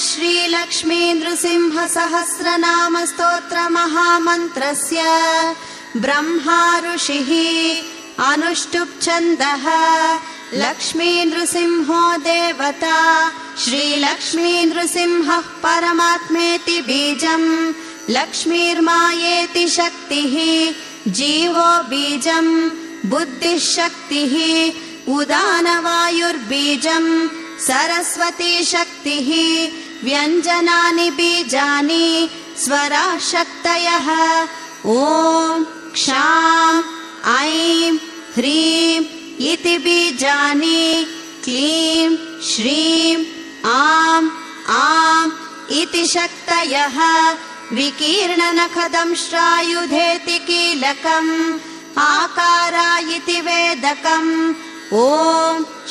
श्रीलक्ष्मी नृसिंह सहस्रनाम स्तोत्र महामन्त्रस्य ब्रह्मा ऋषिः अनुष्टुप् छन्दः लक्ष्मी नृसिंहो देवता श्रीलक्ष्मी नृसिंहः परमात्मेति बीजम् लक्ष्मीर्मायेति शक्तिः जीवो बीजम् बुद्धिः शक्तिः उदानवायुर्बीजम् सरस्वती शक्तिः व्यञ्जनानि बीजानि स्वराः शक्तयः ॐ क्षां ऐं ह्रीं इति बीजानि क्लीं श्रीं आं आं इति शक्तयः विकीर्णनखदंष्ट्रायुधेति कीलकम् आकारा इति वेदकम् ॐ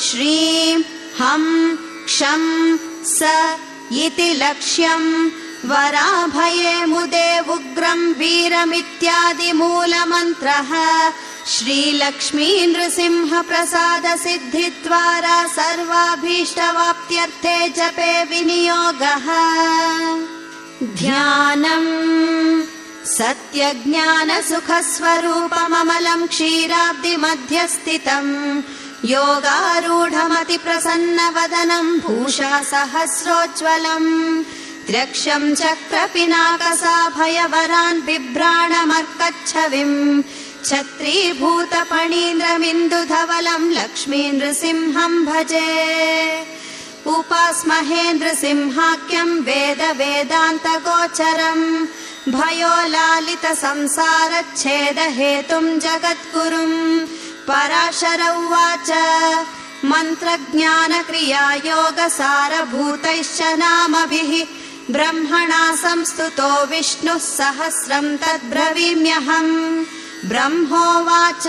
श्रीं हं क्षं स इति लक्ष्यम् वराभये मुदे उग्रं वीरमित्यादि मूलमन्त्रः श्रीलक्ष्मी नृसिंह प्रसाद सिद्धिद्वारा सर्वाभीष्टवाप्त्यर्थे जपे विनियोगः ध्यानम् सत्यज्ञानसुखस्वरूपममलं क्षीराब्धिमध्यस्थितम् योगारूढमतिप्रसन्नवदनं भूषा सहस्रोज्ज्वलम् त्र्यक्षं चक्रपिनाकसाभयवरान् बिभ्राणमर्कच्छविम् छत्रीभूतपणीन्द्रमिन्दुधवलं लक्ष्मी नृसिंहं भजे उपास्महे नृसिंहाख्यं वेद वेदान्तगोचरम् भयोलालित संसारच्छेद हेतुं जगद्गुरुम् पराशर उवाच मन्त्रज्ञानक्रिया योगसारभूतैश्च नामभिः ब्रह्मणा संस्तुतो विष्णुः सहस्रं तद्ब्रवीम्यहम् ब्रह्मोवाच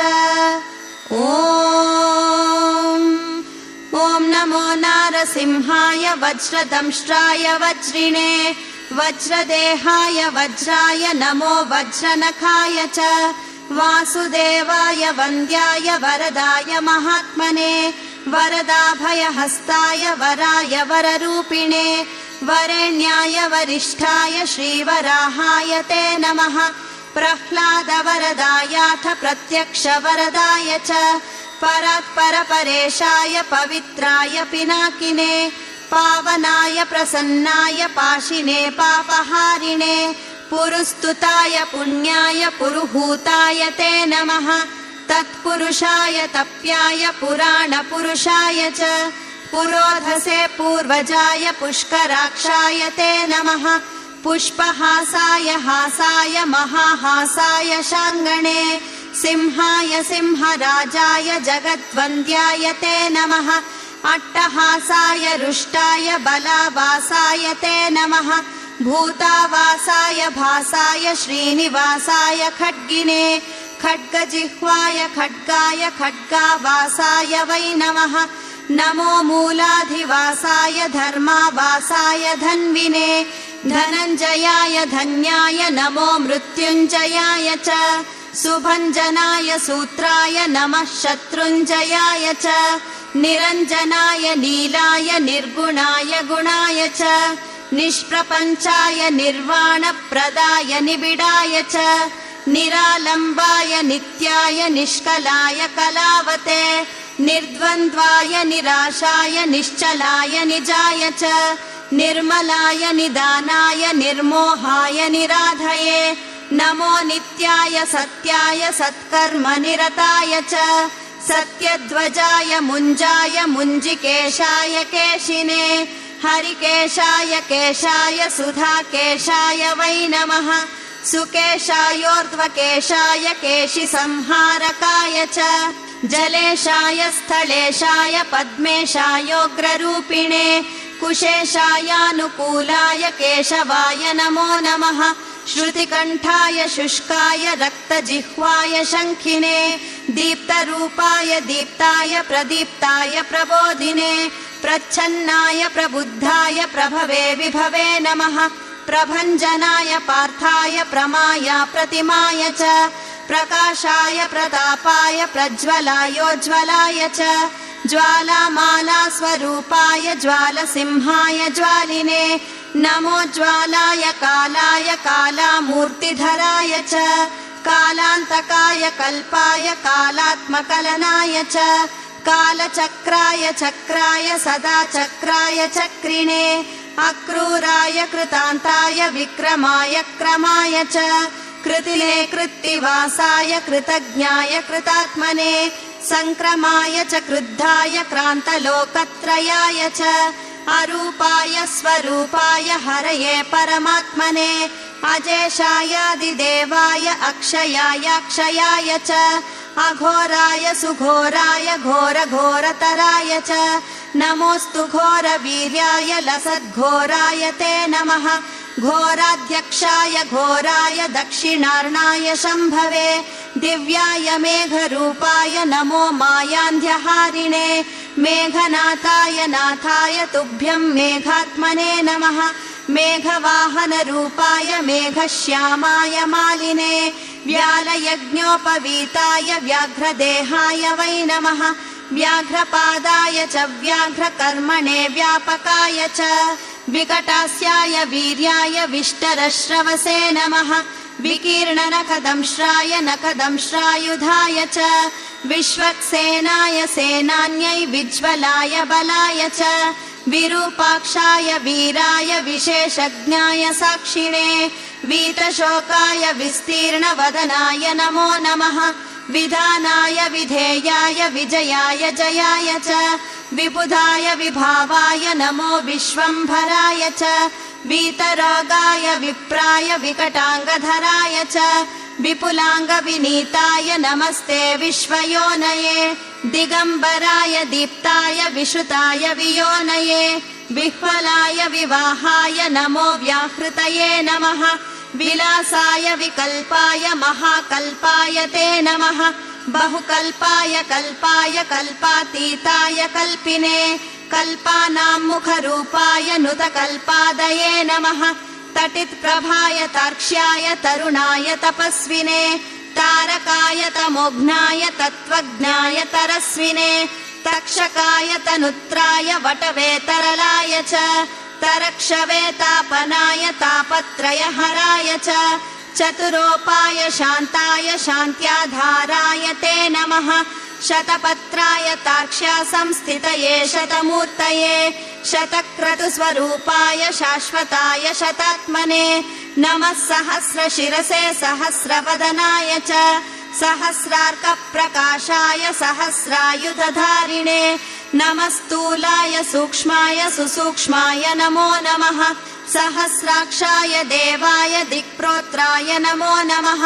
ॐ नमो नारसिंहाय वज्रदंष्ट्राय वज्रिणे वज्रदेहाय वज्राय नमो वज्रनखाय च वासुदेवाय वन्द्याय वरदाय महात्मने वरदाभयहस्ताय वराय वररूपिणे वरेण्याय वरिष्ठाय श्रीवराहाय ते नमः प्रह्लादवरदायाथ प्रत्यक्षवरदाय च परात्परपरेशाय पवित्राय पिनाकिने पावनाय प्रसन्नाय पाशिने पापहारिणे पुरुस्तुताय पुण्याय पुरुहूताय ते नमः तत्पुरुषाय तप्याय पुराणपुरुषाय च पुरोधसे पूर्वजाय पुष्कराक्षाय ते नमः पुष्पहासाय हासाय महाहासाय शार्ङ्गणे सिंहाय सिंहराजाय जगद्वन्द्याय ते नमः अट्टहासाय रुष्टाय बलावासाय ते नमः भूतावासाय भासाय श्रीनिवासाय खड्गिने खड्गजिह्वाय खड्गाय खड्गावासाय वै नमः नमो मूलाधिवासाय धर्मावासाय धन्विने धनञ्जयाय धन्याय नमो मृत्युञ्जयाय च सुभञ्जनाय सूत्राय नमः शत्रुञ्जयाय च निरञ्जनाय नीलाय निर्गुणाय गुणाय च निष्प्रपञ्चाय निर्वाणप्रदाय निबिडाय च निरालम्बाय नित्याय निष्कलाय कलावते निर्द्वन्द्वाय निराशाय निश्चलाय निजाय च निर्मलाय निदानाय निर्मोहाय निराधये नमो नित्याय सत्याय सत्कर्म निरताय च सत्यध्वजाय मुञ्जाय मुञ्जिकेशाय केशिने हरिकेशाय केशाय सुधाकेशाय वै नमः सुकेशायोर्ध्वकेशाय केशिसंहारकाय च जलेशाय स्थलेशाय पद्मेशायोग्ररूपिणे कुशेशायानुकूलाय केशवाय नमो नमः श्रुतिकण्ठाय शुष्काय रक्तजिह्वाय शङ्खिने दीप्तरूपाय दीप्ताय प्रदीप्ताय प्रबोधिने प्रच्छन्नाय प्रबुद्धाय प्रभवे विभवे नमः प्रभञ्जनाय पार्थाय प्रमाय प्रतिमाय च प्रकाशाय प्रतापाय प्रज्वलायोज्ज्वलाय च ज्वालामाला स्वरूपाय ज्वालसिंहाय ज्वालिने नमो ज्वालाय कालाय कालामूर्तिधराय च कालान्तकाय कल्पाय कालात्मकलनाय च कालचक्राय चक्राय सदा चक्राय चक्रिणे अक्रूराय कृतान्ताय विक्रमाय क्रमाय च कृतिले कृत्तिवासाय कृतज्ञाय कृतात्मने संक्रमाय च क्रुद्धाय क्रान्तलोकत्रयाय च अरूपाय स्वरूपाय हरये परमात्मने अजेशायादिदेवाय अक्षयाय च अघोराय सुघोराय घोरघोरतराय च नमोऽस्तु घोरवीर्याय लसद्घोराय ते नमः घोराध्यक्षाय घोराय दक्षिणार्णाय शम्भवे दिव्याय मेघरूपाय नमो मायान्ध्यहारिणे मेघनाथाय नाथाय तुभ्यं मेघात्मने नमः मेघवाहनरूपाय मेघश्यामाय मालिने व्यालयज्ञोपवीताय व्याघ्रदेहाय वै नमः व्याघ्रपादाय च व्याघ्रकर्मणे व्यापकाय च विकटास्याय वीर्याय विष्टरश्रवसे नमः विकीर्णनखदंश्राय नखदंश्रायुधाय च विश्वक्सेनाय सेनान्यै विज्वलाय बलाय च विरूपाक्षाय वीराय विशेषज्ञाय साक्षिणे वीतशोकाय विस्तीर्णवदनाय नमो नमः विधानाय विधेयाय विजयाय जयाय च विबुधाय विभावाय नमो विश्वम्भराय च वीतरोगाय विप्राय विकटाङ्गधराय च विपुलाङ्गविनीताय नमस्ते विश्वयोनये दिगम्बराय दीप्ताय विश्रुताय वियोनये विह्वलाय विवाहाय नमो व्याहृतये नमः विलासाय विकल्पाय महाकल्पाय ते नमः बहुकल्पाय कल्पाय कल्पातीताय कल्पिने कल्पानां मुखरूपाय नुतकल्पादये नमः तटित्प्रभाय तार्क्ष्याय तरुणाय तपस्विने तारकाय तमोघ्नाय तत्त्वज्ञाय तरस्विने तक्षकाय तनुत्राय वटवेतरलाय च तरक्षवे तापनाय तापत्रयहराय च चतुरोपाय शान्ताय शान्त्याधाराय ते नमः शतपत्राय तार्क्ष्या संस्थितये शतमूर्तये शतक्रतुस्वरूपाय शाश्वताय शतात्मने नमः सहस्रशिरसे सहस्रवदनाय च सहस्रार्कप्रकाशाय सहस्रायुधधारिणे नमः स्थूलाय सूक्ष्माय सुसूक्ष्माय नमो नमः सहस्राक्षाय देवाय दिक्प्रोत्राय नमो नमः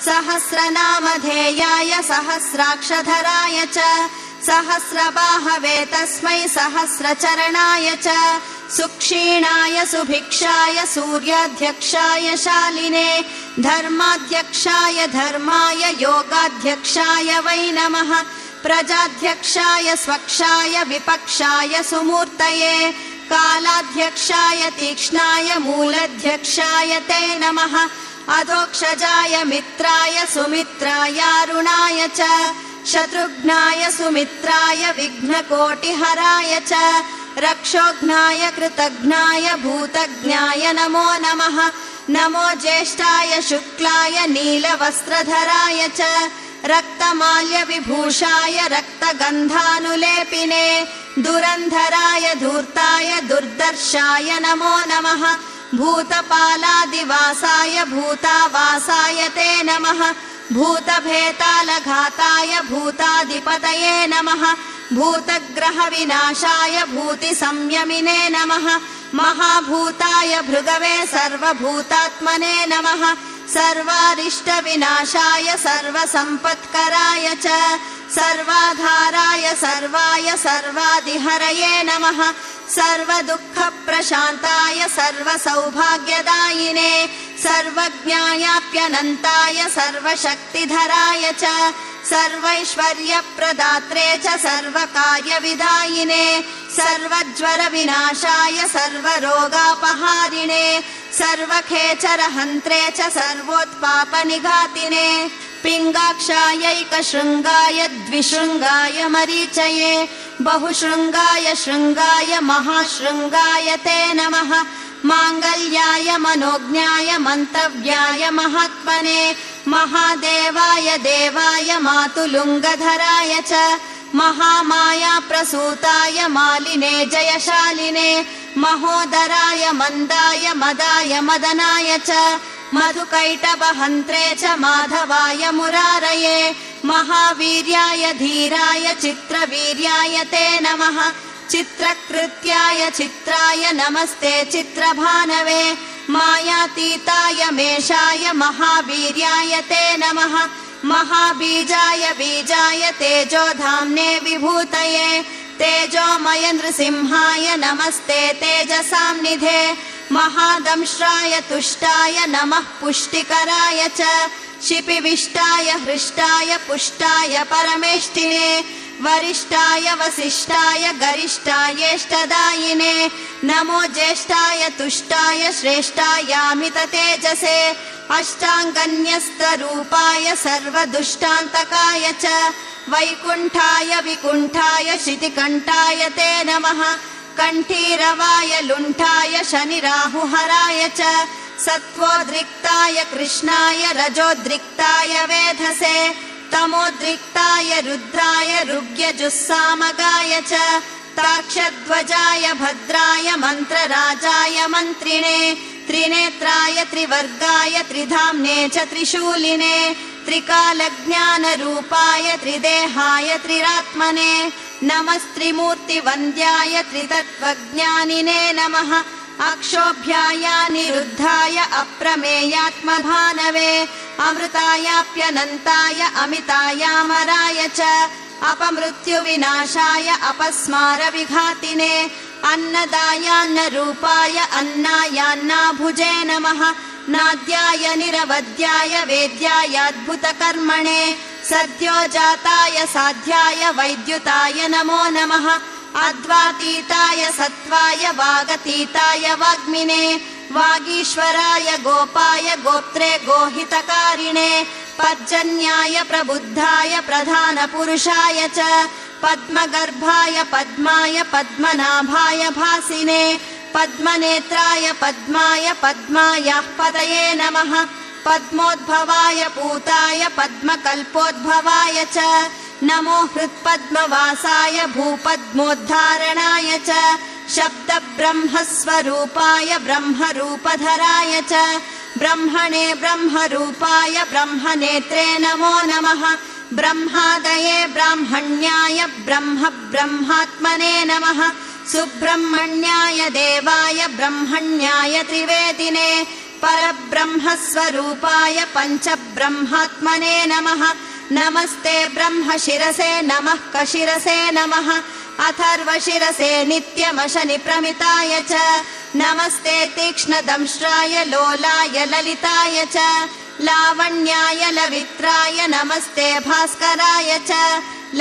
सहस्रनामधेयाय सहस्राक्षधराय च सहस्रबाहवे तस्मै सहस्रचरणाय च सुक्षीणाय सुभिक्षाय सूर्याध्यक्षाय शालिने धर्माध्यक्षाय धर्माय योगाध्यक्षाय वै नमः प्रजाध्यक्षाय स्वक्षाय विपक्षाय सुमूर्तये कालाध्यक्षाय तीक्ष्णाय मूलध्यक्षाय ते नमः अधोक्षजाय मित्राय सुमित्रायारुणाय च शत्रुघ्नाय सुमित्राय विघ्नकोटिहराय च रक्षोघ्नाय कृतघ्नाय भूतज्ञाय नमो नमः नमो ज्येष्ठाय शुक्लाय नीलवस्त्रधराय च रक्तमाल्यविभूषाय रक्तगन्धानुलेपिने दुरन्धराय धूर्ताय दुर्दर्शाय नमो नमः भूतपालादिवासाय भूतावासाय ते नमः भूतभेतालघाताय भूताधिपतये नमः भूतग्रहविनाशाय भूतिसंयमिने नमः महाभूताय भृगवे सर्वभूतात्मने नमः सर्वारिष्टविनाशाय सर्वसम्पत्कराय च सर्वाधाराय सर्वाय सर्वादिहरये नमः सर्वदुःखप्रशान्ताय सर्वसौभाग्यदायिने सर्वज्ञायाप्यनन्ताय सर्वशक्तिधराय च सर्वैश्वर्यप्रदात्रे च सर्वकार्यविदायिने सर्वज्वरविनाशाय सर्वरोगापहारिणे सर्वखेचरहन्त्रे च सर्वोत्पापनिघातिने पिङ्गाक्षायैकशृङ्गाय द्विशृङ्गाय मरीचये बहुशृङ्गाय शृङ्गाय महाशृङ्गाय ते नमः माङ्गल्याय मनोज्ञाय मन्तव्याय महात्मने महादेवाय देवाय मातुलुङ्गधराय च महामाया प्रसूताय मालिने जयशालिने महोदराय मन्दाय मदाय मदनाय च मधुकैटभहन्त्रे च माधवाय मुरारये महावीर्याय धीराय चित्रवीर्याय ते नमः चित्रकृत्याय चित्राय नमस्ते चित्रभानवे मायातीताय मेषाय महावीर्याय ते नमः महाबीजाय बीजाय तेजोधाम्ने विभूतये तेजोमय नृसिंहाय नमस्ते तेजसाम्निधे महादंष्ट्राय तुष्टाय नमः पुष्टिकराय च शिपिविष्टाय हृष्टाय पुष्टाय परमेष्टिने वरिष्ठाय वसिष्ठाय गरिष्ठायेष्टदायिने नमो ज्येष्ठाय तुष्टाय श्रेष्ठायामिततेजसे अष्टाङ्गन्यस्तरूपाय सर्वदुष्टान्तकाय च वैकुण्ठाय विकुण्ठाय शितिकण्ठाय ते नमः कण्ठीरवाय लुण्ठाय शनिराहुहराय च सत्त्वोद्रिक्ताय कृष्णाय रजोद्रिक्ताय वेधसे तमोद्रिक्ताय रुद्राय ऋग्यजुस्सामगाय च ताक्षध्वजाय भद्राय मन्त्रराजाय मन्त्रिणे त्रिनेत्राय त्रिवर्गाय त्रिधाम्ने च त्रिशूलिने त्रिकालज्ञानरूपाय त्रिदेहाय त्रिरात्मने नमस्त्रिमूर्तिवन्द्याय त्रितत्त्वज्ञानिने नमः अक्षोभ्यायानिरुद्धाय अप्रमेयात्मभानवे अमृतायाप्यनन्ताय अमितायामराय च अपमृत्युविनाशाय अपस्मारविघातिने अन्नदायान्नरूपाय अन्नायान्नाभुजे नमः नाद्याय निरवद्याय वेद्यायाद्भुतकर्मणे सद्योजाताय साध्याय वैद्युताय नमो नमः अद्वातीताय सत्त्वाय वागतीताय वाग्मिने वागीश्वराय गोपाय गोप्त्रे गोहितकारिणे पर्जन्याय प्रबुद्धाय प्रधानपुरुषाय च पद्मगर्भाय पद्माय पद्मनाभाय भासिने पद्मनेत्राय पद्माय पद्मायाः पतये नमः पद्मोद्भवाय पूताय पद्मकल्पोद्भवाय च नमो हृत्पद्मवासाय भूपद्मोद्धारणाय च शब्दब्रह्मस्वरूपाय ब्रह्मरूपधराय च ब्रह्मणे ब्रह्मरूपाय ब्रह्मनेत्रे नमो नमः ब्रह्मादये ब्राह्मण्याय ब्रह्मात्मने नमः सुब्रह्मण्याय देवाय ब्रह्मण्याय त्रिवेदिने परब्रह्मस्वरूपाय पञ्चब्रह्मात्मने नमः नमस्ते ब्रह्मशिरसे नमः कशिरसे नमः अथर्वशिरसे नित्यमशनिप्रमिताय च नमस्ते तीक्ष्णदंष्ट्राय लोलाय ललिताय च लावण्याय लवित्राय नमस्ते भास्कराय च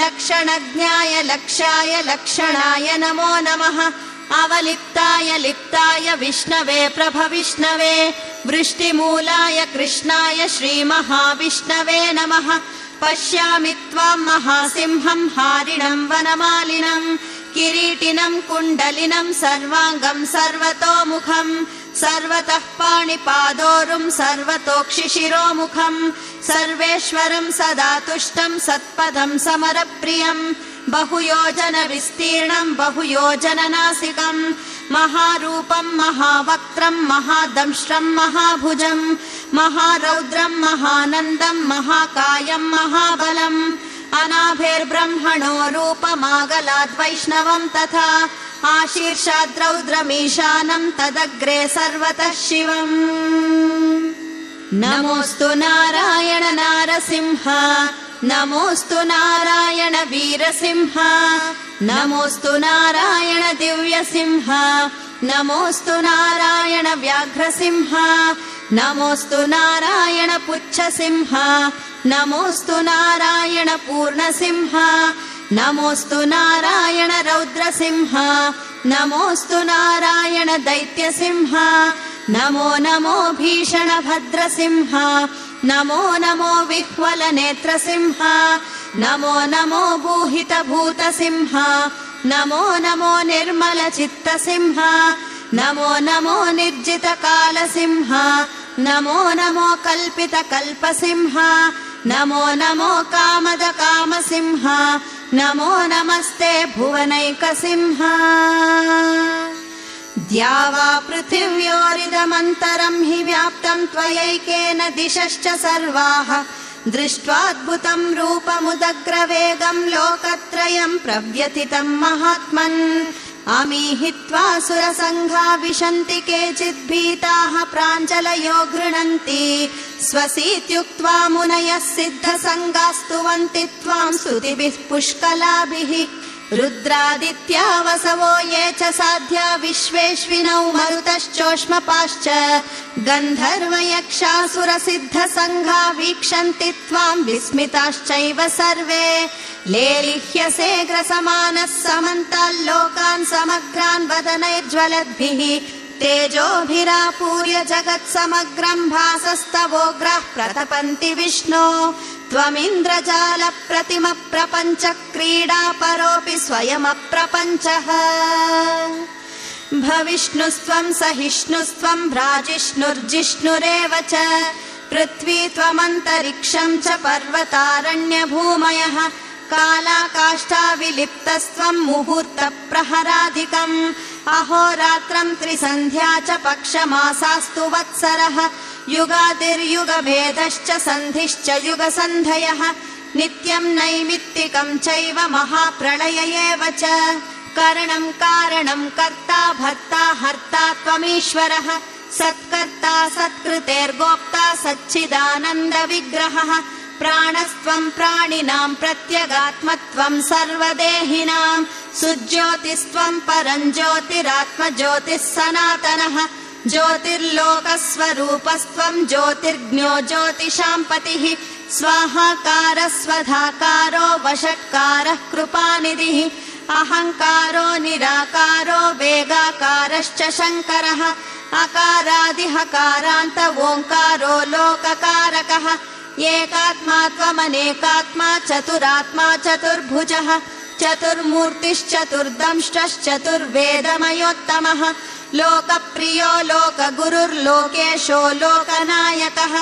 लक्षणज्ञाय लक्षाय लक्षणाय नमो नमः अवलिप्ताय लिप्ताय विष्णवे प्रभविष्णवे वृष्टिमूलाय कृष्णाय श्रीमहाविष्णवे नमः पश्यामि त्वां महासिंहं हारिणं वनमालिनं किरीटिनं कुण्डलिनं सर्वाङ्गं सर्वतोमुखं सर्वतः पाणिपादोरुं सर्वतोक्षिशिरोमुखं सर्वेश्वरं सदा तुष्टं सत्पदं समरप्रियं बहुयोजनविस्तीर्णं बहुयोजननासिकं महारूपं महावक्त्रं महादंष्ट्रं महाभुजं महारौद्रं महानन्दं महाकायं महाबलम् अनाभिर्ब्रह्मणो रूपमागलाद्वैष्णवं तथा आशीर्षाद्रौद्रमीशानं तदग्रे सर्वतः शिवम् नमोऽस्तु नारायण नारसिंह नमोऽस्तु नारायण वीरसिंह नमोऽस्तु नारायण दिव्यसिंह नमोऽस्तु नारायण व्याघ्रसिंह नमोऽस्तु नारायण पुच्छसिंह नमोऽस्तु नारायण पूर्णसिंह नमोऽस्तु नारायण रौद्रसिंह नमोऽस्तु नारायण दैत्यसिंह नमो नमो भीषणभद्रसिंह नमो नमो विह्वलनेत्रसिंह नमो नमो भूहितभूतसिंह नमो नमो निर्मलचित्तसिंह नमो नमो निर्जितकालसिंह नमो नमो कल्पितकल्पसिंह नमो नमो कामदकामसिंह नमो नमस्ते भुवनैकसिंह द्यावा पृथिव्योरिदमन्तरं हि व्याप्तं त्वयैकेन दिशश्च सर्वाः दृष्ट्वाद्भुतं रूपमुदग्रवेगं लोकत्रयं प्रव्यथितं महात्मन् अमीहित्वा सुरसङ्घा विशन्ति केचिद्भीताः प्राञ्जलयो गृह्णन्ति स्वसीत्युक्त्वा मुनयः सिद्धसङ्गास्तुवन्ति त्वां स्तुतिभिः पुष्कलाभिः रुद्रादित्या वसवो ये च साध्या विश्वेश्विनौ मरुतश्चोष्मपाश्च गन्धर्वयक्षासुरसिद्धसङ्घा वीक्षन्ति त्वां विस्मिताश्चैव सर्वे लेलिह्यसे ग्रसमानः समन्ताल्लोकान् समग्रान् वदनैर्ज्वलद्भिः तेजोभिरापूर्य जगत्समग्रं भासस्तवोग्राः प्रतपन्ति विष्णो त्वमिन्द्रजालप्रतिमप्रपञ्च क्रीडापरोऽपि स्वयमप्रपञ्चः भविष्णुस्त्वं सहिष्णुस्त्वं भ्राजिष्णुर्जिष्णुरेव च पृथ्वी त्वमन्तरिक्षं च पर्वतारण्यभूमयः कालाकाष्ठाविलिप्तस्त्वं मुहूर्तप्रहराधिकम् अहोरात्रं त्रिसन्ध्या च पक्षमासास्तु वत्सरः युगादिर्युगभेदश्च सन्धिश्च युगसन्धयः नित्यं नैमित्तिकं चैव महाप्रलय एव च करणं कारणं कर्ता भर्ता हर्ता त्वमीश्वरः सत्कर्ता सत्कृतेर्गोप्ता सच्चिदानन्दविग्रहः प्राणस्त्वं प्राणिनां प्रत्यगात्मत्वं सर्वदेहिनां सुज्योतिस्त्वं परं ज्योतिरात्मज्योतिः सनातनः ज्योतिर्लोकस्वरूपस्त्वं ज्योतिर्ज्ञो ज्योतिषां पतिः स्वाहाकारः स्वधाकारो वषट्कारः कृपानिधिः अहङ्कारो निराकारो वेगाकारश्च शङ्करः अकारादिहकारान्त ओङ्कारो लोककारकः एकात्मा त्वमनेकात्मा चतुरात्मा चतुर्भुजः चतुर्मूर्तिश्चतुर्दंष्ट्रश्चतुर्वेदमयोत्तमः लोकप्रियो लोकगुरुर्लोकेशो लोकनायकः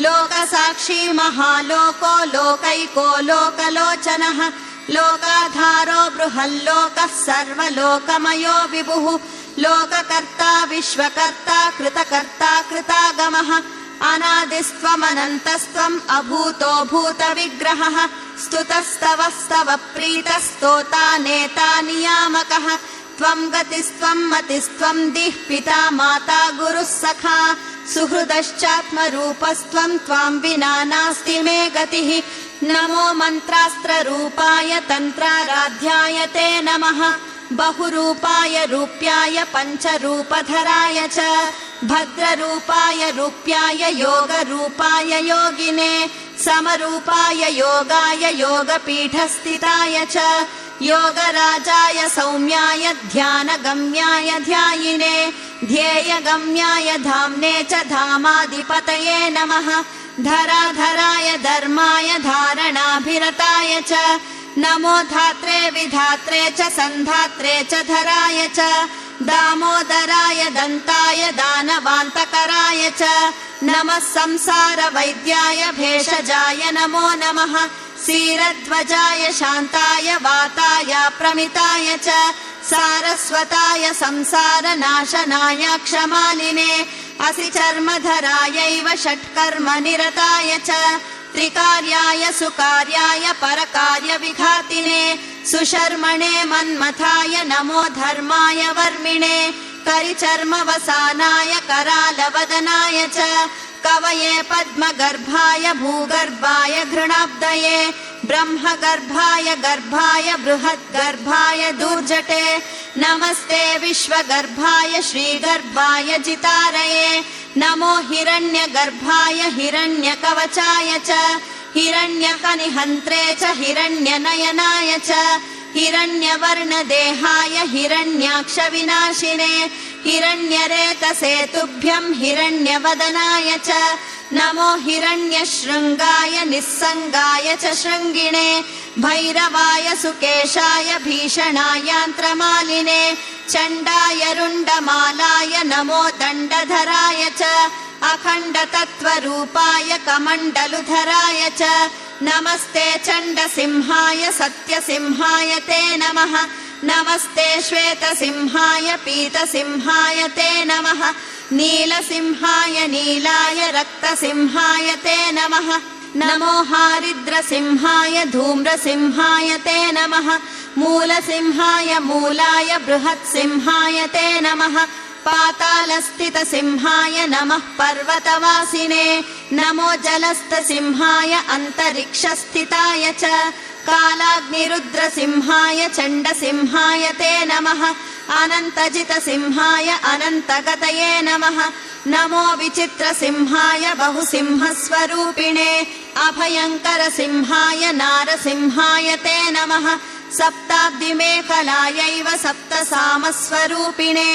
लोकसाक्षी महालोको लोकैको लोकलोचनः लोकाधारो बृहल्लोकः सर्वलोकमयो विभुः लोककर्ता विश्वकर्ता कृतकर्ता कृतागमः अनादिस्त्वमनन्तस्त्वम् अभूतो भूतविग्रहः स्तुतस्तवस्तव प्रीतस्तोता नेता नियामकः त्वं गतिस्त्वं मतिस्त्वं दिः पिता माता गुरुः सखा सुहृदश्चात्मरूपस्त्वं त्वां विना नास्ति मे गतिः नमो मन्त्रास्त्ररूपाय तन्त्राराध्याय ते नमः बहुरूपाय रूप्याय पञ्चरूपधराय च भद्ररूपाय रूप्याय योगरूपाय योगिने समरूपाय योगाय योगपीठस्थिताय च योगराजाय सौम्याय ध्यानगम्याय ध्यायिने ध्येयगम्याय धाम्ने च धामाधिपतये नमः धराधराय धर्माय धारणाभिरताय च नमो धात्रे विधात्रे च सन्धात्रे च धराय च दामोदराय दन्ताय दानवान्तकराय च नमः संसार वैद्याय भेषजाय नमो नमः क्षीरध्वजाय शान्ताय वाताय प्रमिताय च सारस्वताय संसारनाशनाय क्षमालिने असि चर्मधरायैव षट्कर्मनिरताय च त्रिकार्याय सुकार्याय परकार्य विघातिने सुशर्मणे मन्मथाय नमो धर्माय वर्मिणे करिचर्मवसानाय करालवदनाय च कवये पद्मगर्भाय भूगर्भाय घृणाब्दये ब्रह्मगर्भाय गर्भाय बृहद्गर्भाय दूर्जटे नमस्ते विश्वगर्भाय श्रीगर्भाय जितारये नमो हिरण्यगर्भाय हिरण्यकवचाय च हिरण्यकनिहन्त्रे च हिरण्यनयनाय च हिरण्यवर्णदेहाय हिरण्याक्षविनाशिने हिरण्यरेतसे तुभ्यं हिरण्यवदनाय च नमो हिरण्यशृङ्गाय निस्सङ्गाय च शृङ्गिणे भैरवाय सुकेशाय भीषणायान्त्रमालिने चण्डाय रुण्डमालाय नमो दण्डधराय च अखण्डतत्त्वरूपाय कमण्डलुधराय च नमस्ते चण्डसिंहाय सत्यसिंहाय ते नमः नमस्ते श्वेतसिंहाय पीतसिंहाय ते नमः नीलसिंहाय नीलाय रक्तसिंहाय ते नमः नमो हारिद्रसिंहाय धूम्रसिंहाय ते नमः मूलसिंहाय मूलाय बृहत्सिंहाय ते नमः पातालस्थितसिंहाय नमः पर्वतवासिने नमो जलस्थसिंहाय अन्तरिक्षस्थिताय च कालाग्निरुद्रसिंहाय चण्डसिंहाय ते नमः अनन्तजितसिंहाय अनन्तगतये नमः नमो विचित्रसिंहाय बहुसिंहस्वरूपिणे अभयङ्करसिंहाय नारसिंहाय ते नमः सप्ताब्दिमेखलायैव सप्तसामस्वरूपिणे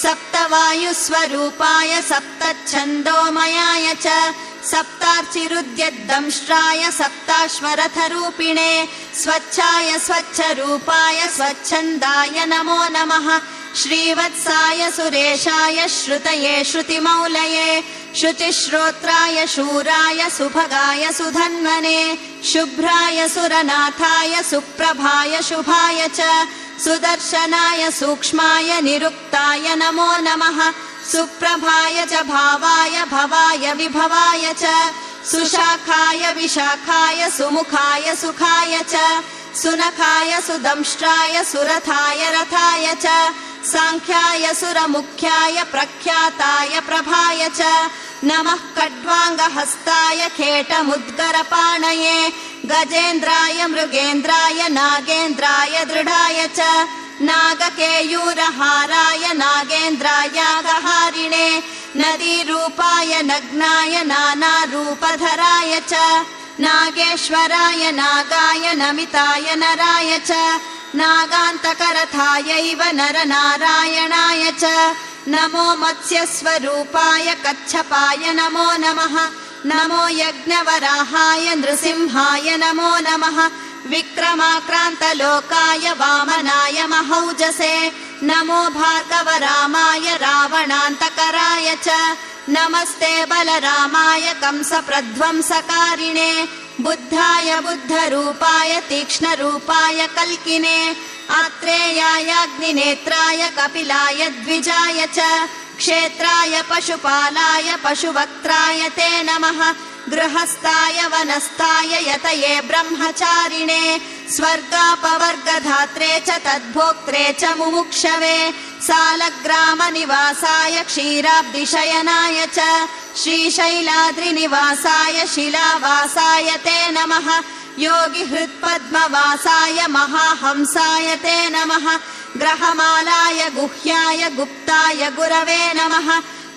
सप्तवायुस्वरूपाय सप्तच्छन्दोमयाय च सप्तार्चिरुद्यद्दंष्ट्राय सप्ताश्वरथरूपिणे स्वच्छाय स्वच्छरूपाय स्वच्छन्दाय नमो नमः श्रीवत्साय सुरेशाय श्रुतये श्रुतिमौलये शुचिश्रोत्राय शूराय सुभगाय सुधन्वने शुभ्राय सुरनाथाय सुप्रभाय शुभाय च सुदर्शनाय सूक्ष्माय निरुक्ताय नमो नमः सुप्रभाय च भावाय भवाय विभवाय च सुशाखाय विशाखाय सुमुखाय सुखाय च सुनखाय सुदंष्ट्राय सुरथाय रथाय च सांख्याय सुरमुख्याय प्रख्याताय प्रभाय च नमः खड्वाङ्गहस्ताय खेटमुद्गरपाणये गजेन्द्राय मृगेन्द्राय नागेन्द्राय दृढाय च नागकेयूरहाराय नागेन्द्रायागहारिणे नदीरूपाय नग्नाय नानारूपधराय च नागेश्वराय नागाय नमिताय नराय च नागान्तकरथायैव नरनारायणाय च नमो मत्स्यस्वरूपाय कच्छपाय नमो नमः नमो यज्ञवराहाय नृसिंहाय नमो नमः विक्रमाक्रान्तलोकाय वामनाय महौजसे नमो भार्गवरामाय रावणान्तकराय च नमस्ते बलरामाय कंसप्रध्वंसकारिणे बुद्धाय बुद्धरूपाय तीक्ष्णरूपाय कल्किने आत्रेयायाग्निनेत्राय कपिलाय द्विजाय च क्षेत्राय पशुपालाय पशुवक्त्राय ते नमः गृहस्थाय वनस्थाय यतये ब्रह्मचारिणे स्वर्गापवर्गधात्रे च तद्भोक्त्रे च मुमुक्षवे सालग्रामनिवासाय क्षीराब्धिशयनाय च श्रीशैलाद्रिनिवासाय शिलावासाय ते नमः योगिहृत्पद्मवासाय महाहंसाय ते नमः ग्रहमालाय गुह्याय गुप्ताय गुरवे नमः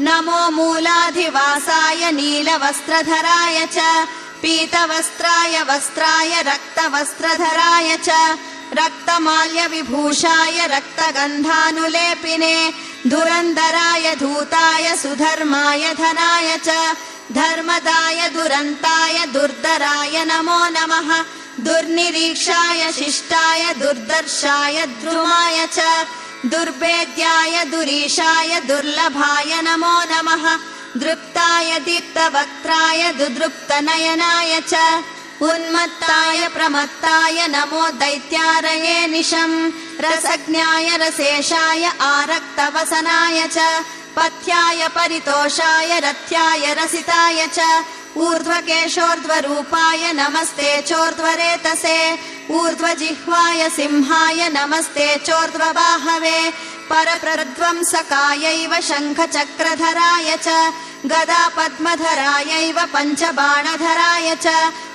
नमो मूलाधिवासाय नीलवस्त्रधराय च पीतवस्त्राय वस्त्राय रक्तवस्त्रधराय च रक्तमाल्यविभूषाय रक्तगन्धानुलेपिने धुरन्धराय धूताय सुधर्माय धनाय च धर्मदाय दुरन्ताय दुर्धराय नमो नमः दुर्निरीक्षाय शिष्टाय दुर्दर्शाय द्रुमाय च दुर्भेद्याय दुरीशाय दुर्लभाय नमो नमः दृप्ताय दीप्तवक्त्राय दुदृप्तनयनाय च उन्मत्ताय प्रमत्ताय नमो दैत्यारये निशम् रसज्ञाय रसेशाय आरक्तवसनाय च पथ्याय परितोषाय रथ्याय रसिताय च ऊर्ध्वकेशोर्ध्वरूपाय नमस्ते चोर्ध्वरेतसे ऊर्ध्वजिह्वाय सिंहाय नमस्ते चोर्ध्वबाहवे परप्रध्वंसकायैव शङ्खचक्रधराय च गदापद्मधरायैव पञ्चबाणधराय च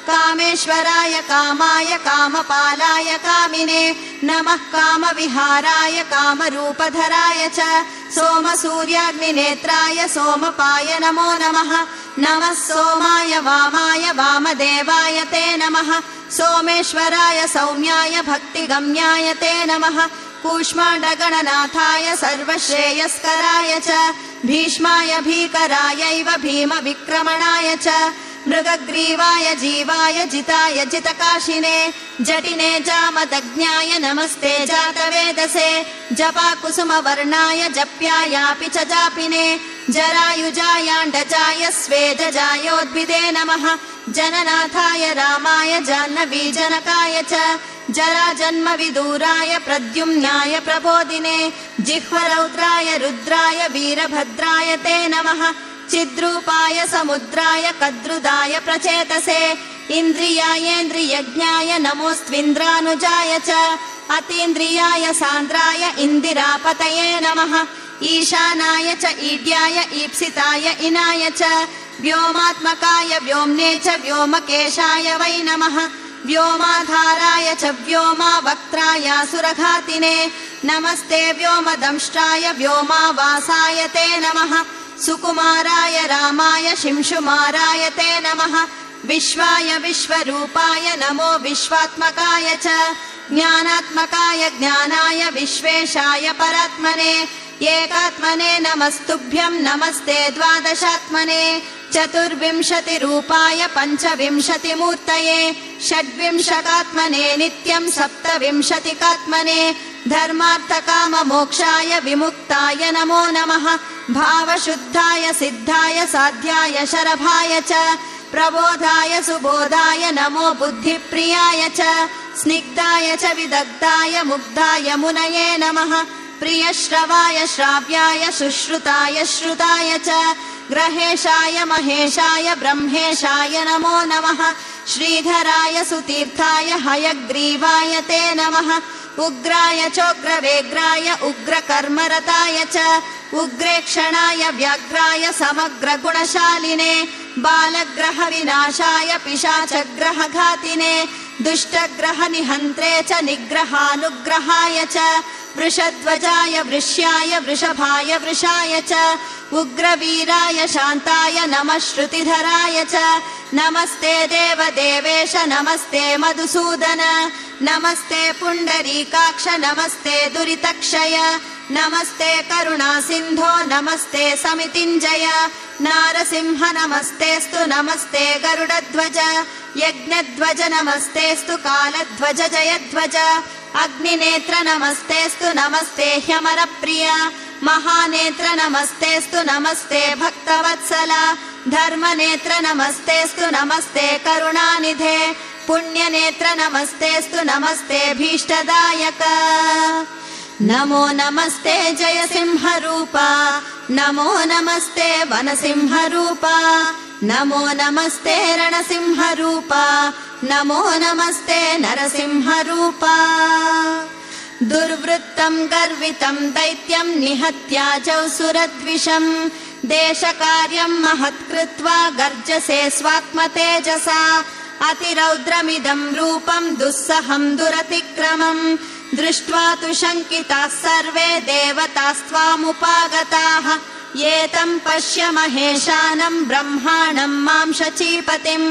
कामेश्वराय कामाय कामपालाय कामिने नमः कामविहाराय कामरूपधराय च सोमसूर्याग्निनेत्राय सोमपाय नमो नमः नमः सोमाय वामाय वामदेवाय ते नमः सोमेश्वराय सौम्याय भक्तिगम्याय ते नमः कूष्माण्डगणनाथाय सर्वश्रेयस्कराय च भीष्माय भीकरायैव भीमविक्रमणाय च मृगग्रीवाय जीवाय जिताय जितकाशिने जटिने जामदग्न्याय नमस्ते जातवेदसे जपाकुसुमवर्णाय जप्यायापि च जापिने जरायुजायाण्डजाय स्वेदजायोद्भिदे नमः जननाथाय रामाय जाह्नवीजनकाय च जराजन्मविदूराय प्रद्युम्नाय प्रबोधिने जिह्वरौद्राय रुद्राय वीरभद्राय ते नमः चिद्रूपाय समुद्राय कद्रुदाय प्रचेतसे इन्द्रियायेन्द्रियज्ञाय नमोऽस्त्विन्द्रानुजाय च अतीन्द्रियाय सान्द्राय इन्दिरापतये नमः ईशानाय च ईड्याय ईप्सिताय इनाय च व्योमात्मकाय व्योम्ने च व्योमकेशाय वै नमः व्योमाधाराय च व्योमावक्त्रायासुरघातिने नमस्ते व्योमदंष्ट्राय व्योमावासाय ते नमः सुकुमाराय रामाय शिंशुमाराय ते नमः विश्वाय विश्वरूपाय नमो विश्वात्मकाय च ज्ञानात्मकाय ज्ञानाय विश्वेशाय परात्मने एकात्मने नमस्तुभ्यं नमस्ते द्वादशात्मने चतुर्विंशतिरूपाय पञ्चविंशतिमूर्तये षड्विंशकात्मने नित्यं सप्तविंशतिकात्मने धर्मार्थकाममोक्षाय विमुक्ताय नमो नमः भावशुद्धाय सिद्धाय साध्याय शरभाय च प्रबोधाय सुबोधाय नमो बुद्धिप्रियाय च स्निग्धाय च विदग्धाय मुग्धाय मुनये नमः प्रियश्रवाय श्राव्याय शुश्रुताय श्रुताय च ग्रहेशाय महेशाय ब्रह्मेशाय नमो नमः श्रीधराय सुतीर्थाय हयग्रीवाय ते नमः उग्राय चोग्रवेग्राय उग्रकर्मरताय च उग्रेक्षणाय व्याघ्राय समग्रगुणशालिने बालग्रहविनाशाय पिशाचग्रहघातिने दुष्टग्रहनिहन्त्रे च निग्रहानुग्रहाय च वृषध्वजाय वृष्याय वृषभाय वृषाय च उग्रवीराय शान्ताय नमः श्रुतिधराय च नमस्ते देवदेवेश नमस्ते मधुसूदन नमस्ते पुण्डरीकाक्ष नमस्ते दुरितक्षय नमस्ते करुणासिन्धो नमस्ते समितिञ्जय नारसिंह नमस्तेस्तु नमस्ते गरुडध्वज यज्ञध्वज नमस्तेस्तु कालध्वज जयध्वज अग्निनेत्र नमस्तेस्तु नमस्ते ह्यमरप्रिय महानेत्र नमस्तेस्तु नमस्ते भक्तवत्सल धर्मनेत्र नमस्तेस्तु नमस्ते करुणानिधे पुण्यनेत्र नमस्तेस्तु नमस्ते भीष्टदायक नमो नमस्ते जयसिंहरूपा नमो नमस्ते वनसिंहरूपा नमो नमस्ते रणसिंहरूपा नमो नमस्ते नरसिंहरूपा दुर्वृत्तं गर्वितं दैत्यं निहत्याजौ सुरद्विषं देशकार्यं महत्कृत्वा गर्जसे स्वात्मतेजसा अतिरौद्रमिदं रूपं दुस्सहं दुरतिक्रमं दृष्ट्वा तु शङ्किताः सर्वे देवतास्त्वामुपागताः एतं पश्य महेशानं ब्रह्माणं मां शचीपतिं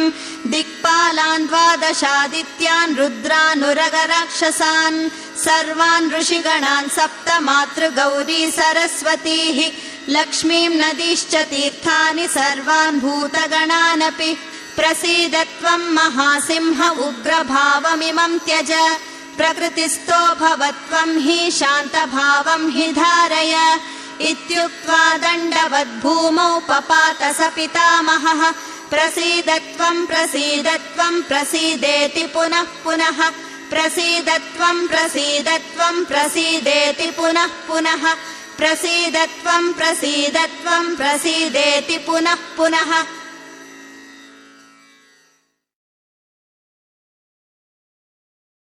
दिक्पालान् द्वादशादित्यान् रुद्रानुरगराक्षसान् सर्वान् ऋषिगणान् सप्त मातृगौरी सरस्वतीः लक्ष्मीं नदीश्च तीर्थानि सर्वान् भूतगणानपि प्रसीद त्वं महासिंह उग्रभावमिमं त्यज प्रकृतिस्थो भवत्वं हि शान्तभावं हि धारय इत्युक्त्वा दण्डवद्भूमौ पपात स पितामहः प्रसीद त्वं प्रसीदेति पुनः पुनः प्रसीद त्वं प्रसीदेति पुनः पुनः प्रसीद त्वं प्रसीदेति पुनः पुनः